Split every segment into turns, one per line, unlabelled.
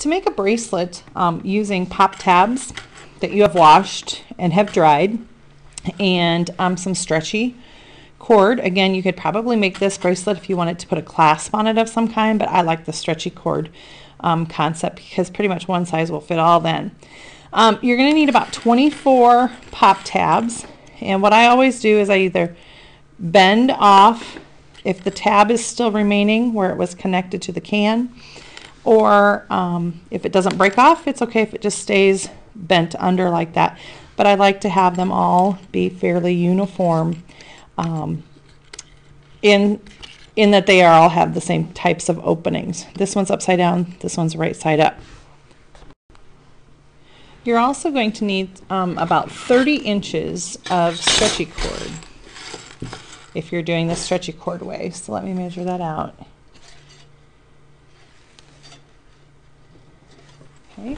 To make a bracelet using pop tabs that you have washed and have dried, and some stretchy cord. Again, you could probably make this bracelet if you wanted to put a clasp on it of some kind, but I like the stretchy cord concept because pretty much one size will fit all then. You're going to need about 24 pop tabs, and what I always do is I either bend off if the tab is still remaining where it was connected to the can, or if it doesn't break off, it's okay if it just stays bent under like that. But I like to have them all be fairly uniform in that they all have the same types of openings. This one's upside down, this one's right side up. You're also going to need about 30 inches of stretchy cord if you're doing the stretchy cord way. So let me measure that out. Okay.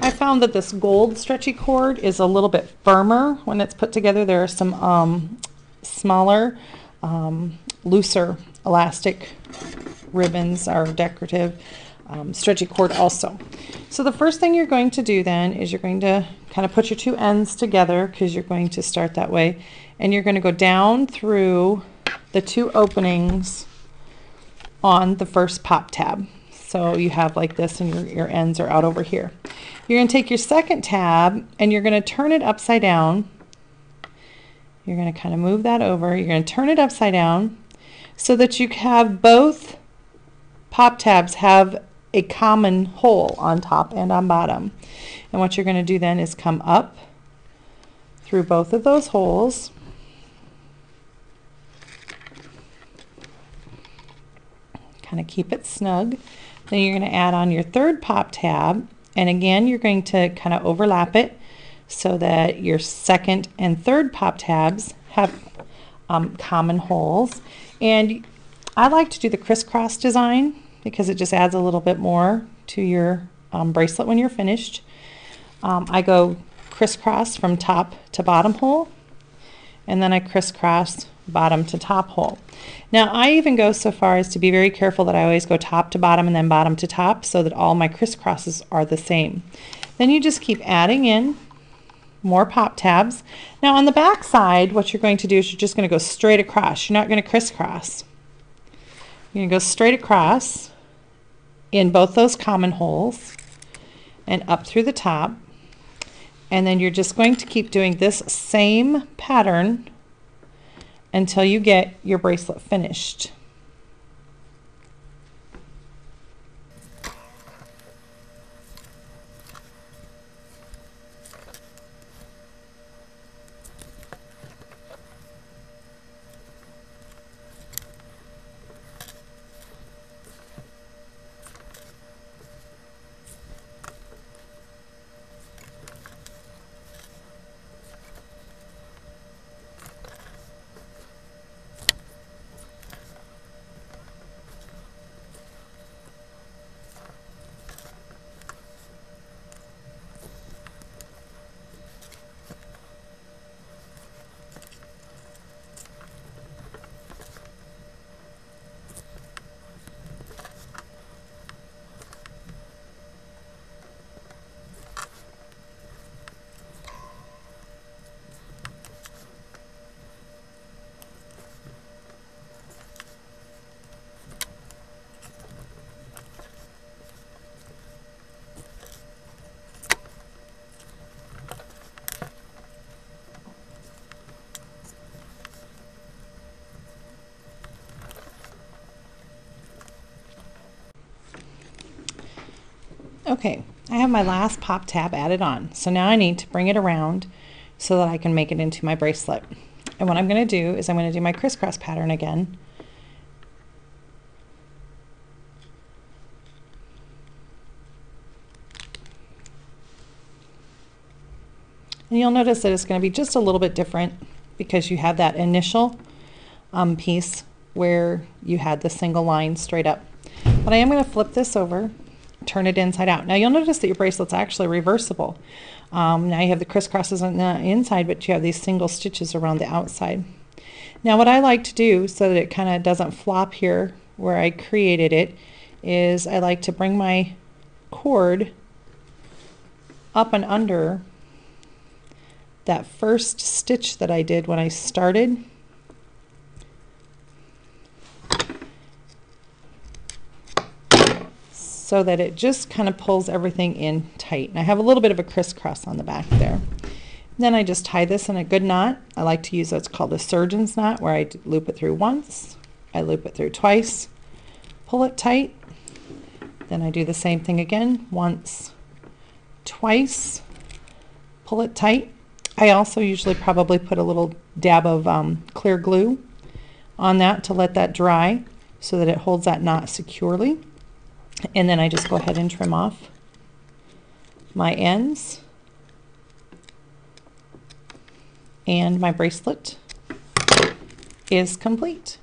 I found that this gold stretchy cord is a little bit firmer when it's put together. There are some smaller, looser elastic ribbons or decorative stretchy cord also. So the first thing you're going to do then is you're going to kind of put your two ends together, because you're going to start that way, and you're going to go down through the two openings on the first pop tab. So you have like this, and your ends are out over here. You're going to take your second tab and you're going to turn it upside down. You're going to kind of move that over. You're going to turn it upside down so that you have both pop tabs have a common hole on top and on bottom. And what you're going to do then is come up through both of those holes. Kind of keep it snug. Then you're going to add on your third pop tab, and again you're going to kind of overlap it so that your second and third pop tabs have common holes. And I like to do the crisscross design because it just adds a little bit more to your bracelet when you're finished. I go crisscross from top to bottom hole, and then I crisscross bottom to top hole. Now I even go so far as to be very careful that I always go top to bottom and then bottom to top so that all my crisscrosses are the same. Then you just keep adding in more pop tabs. Now on the back side, what you're going to do is you're just going to go straight across. You're not going to crisscross. You're going to go straight across in both those common holes and up through the top, and then you're just going to keep doing this same pattern until you get your bracelet finished. Okay, I have my last pop tab added on, so now I need to bring it around so that I can make it into my bracelet. And what I'm going to do is I'm going to do my crisscross pattern again. And you'll notice that it's going to be just a little bit different because you have that initial piece where you had the single line straight up. But I am going to flip this over, turn it inside out. Now you'll notice that your bracelet's actually reversible. Now you have the crisscrosses on the inside, but you have these single stitches around the outside. Now what I like to do so that it kind of doesn't flop here where I created it is I like to bring my cord up and under that first stitch that I did when I started. So that it just kind of pulls everything in tight. And I have a little bit of a crisscross on the back there. Then I just tie this in a good knot. I like to use what's called a surgeon's knot, where I loop it through once, I loop it through twice, pull it tight. Then I do the same thing again, once, twice, pull it tight. I also usually probably put a little dab of clear glue on that to let that dry so that it holds that knot securely. And then I just go ahead and trim off my ends, and my bracelet is complete.